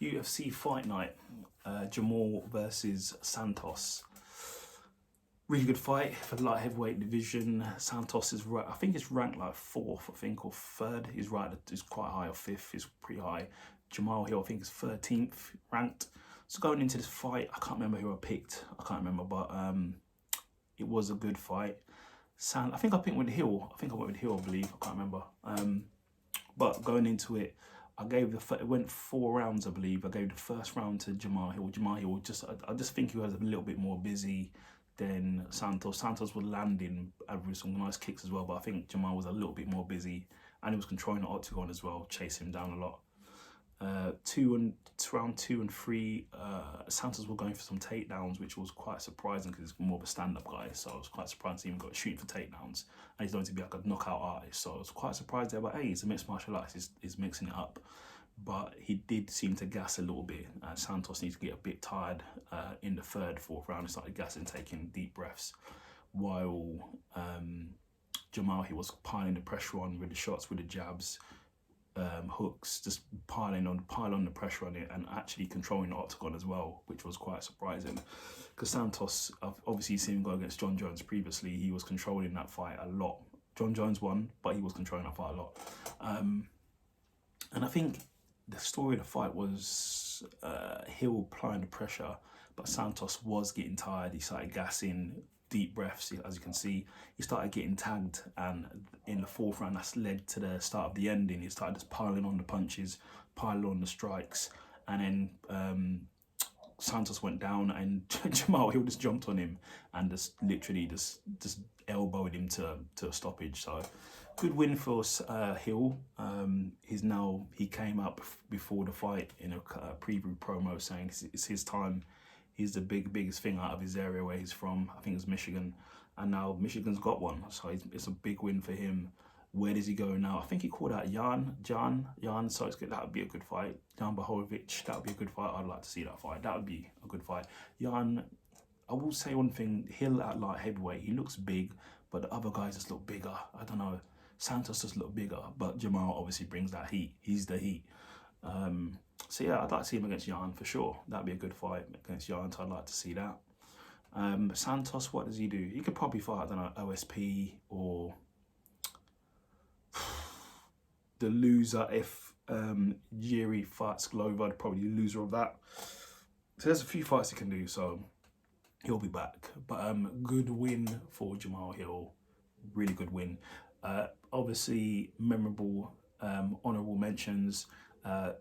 UFC Fight Night, Jamal versus Santos. Really good fight for the light heavyweight division. Santos is right, I think he's ranked like 4th, I think, or 3rd. He's right, he's quite high, or 5th, he's pretty high. Jamal Hill, I think, is 13th ranked. So going into this fight, I can't remember who I picked. I can't remember, but it was a good fight. I think I picked with Hill. I think I went with Hill, I believe. I can't remember. But going into it, it went 4 rounds, I believe. I gave the first round to Jamal Hill. Jamal Hill, I just think he was a little bit more busy than Santos. Santos was landing with some nice kicks as well, but I think Jamal was a little bit more busy, and he was controlling the octagon as well, chasing him down a lot. Round 2 and 3, Santos were going for some takedowns, which was quite surprising because he's more of a stand-up guy. So I was quite surprised to even got shooting for takedowns, and he's going to be like a knockout artist. So I was quite surprised there. But hey, he's a mixed martial artist. He's mixing it up, but he did seem to gas a little bit. Santos needs to get a bit tired in the 3rd, 4th round. He started gassing, taking deep breaths, while Jamal, he was piling the pressure on with the shots, with the jabs, hooks, just piling on the pressure on it, and actually controlling the octagon as well, which was quite surprising. Because Santos, I've obviously seen him go against John Jones previously. He was controlling that fight a lot. John Jones won, but he was controlling that fight a lot. And I think the story of the fight was Hill applying the pressure, but Santos was getting tired. He started gassing, deep breaths, as you can see. He started getting tagged, and in the 4th round, that's led to the start of the ending. He started just piling on the punches, piling on the strikes, and then Santos went down, and Jamal Hill just jumped on him and just literally just elbowed him to a stoppage. So good win for Hill. He came up before the fight in a preview promo saying it's his time. He's the biggest thing out of his area where he's from. I think it's Michigan, and now Michigan's got one. So it's a big win for him. Where does he go now? I think he called out Jan. So it's good. That would be a good fight. Jan Blachowicz, that would be a good fight. I'd like to see that fight. That would be a good fight. Jan, I will say one thing. Hill at light heavyweight, he looks big, but the other guys just look bigger. I don't know. Santos just look bigger, but Jamal obviously brings that heat. He's the heat. So yeah, I'd like to see him against Jan for sure. That'd be a good fight against Jan, so I'd like to see that. Santos, what does he do? He could probably fight, I don't know, OSP or the loser if Jiri fights Glover, probably the loser of that. So there's a few fights he can do, so he'll be back. But good win for Jamal Hill. Really good win. Obviously memorable, honourable mentions.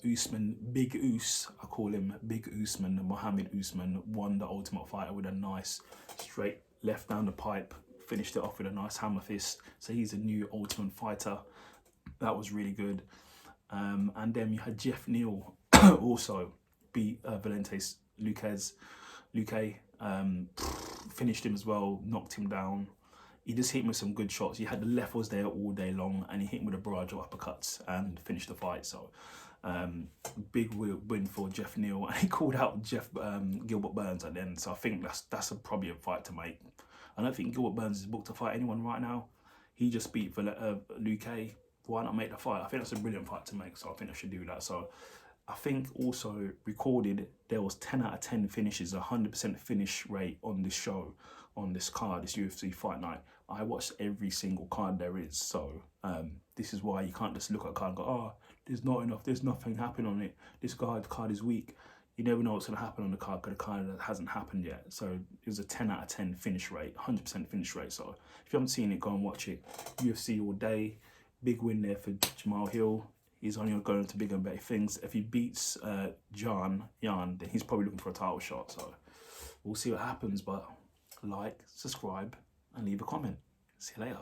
Usman, Big Us, I call him Big Usman, Mohammed Usman, won the Ultimate Fighter with a nice straight left down the pipe, finished it off with a nice hammer fist. So he's a new Ultimate Fighter. That was really good. And then you had Jeff Neal also beat Valentes Luque, finished him as well, knocked him down. He just hit him with some good shots. He had the left was there all day long, and he hit him with a barrage of uppercuts and finished the fight. So big win for Jeff Neal, and he called out Gilbert Burns at the end. So I think that's probably a fight to make. I don't think Gilbert Burns is booked to fight anyone right now. He just beat Luque. Why not make the fight? I think that's a brilliant fight to make, so I think I should do that. So I think also recorded, there was 10 out of 10 finishes, 100% finish rate on this show, on this card, this UFC Fight Night. I watched every single card there is. So this is why you can't just look at a card and go, oh, there's not enough, there's nothing happening on it. This card is weak. You never know what's going to happen on the card because the card hasn't happened yet. So it was a 10 out of 10 finish rate, 100% finish rate. So if you haven't seen it, go and watch it. UFC all day. Big win there for Jamal Hill. He's only going to bigger and better things. If he beats Jan, then he's probably looking for a title shot. So we'll see what happens. But like, subscribe, and leave a comment. See you later.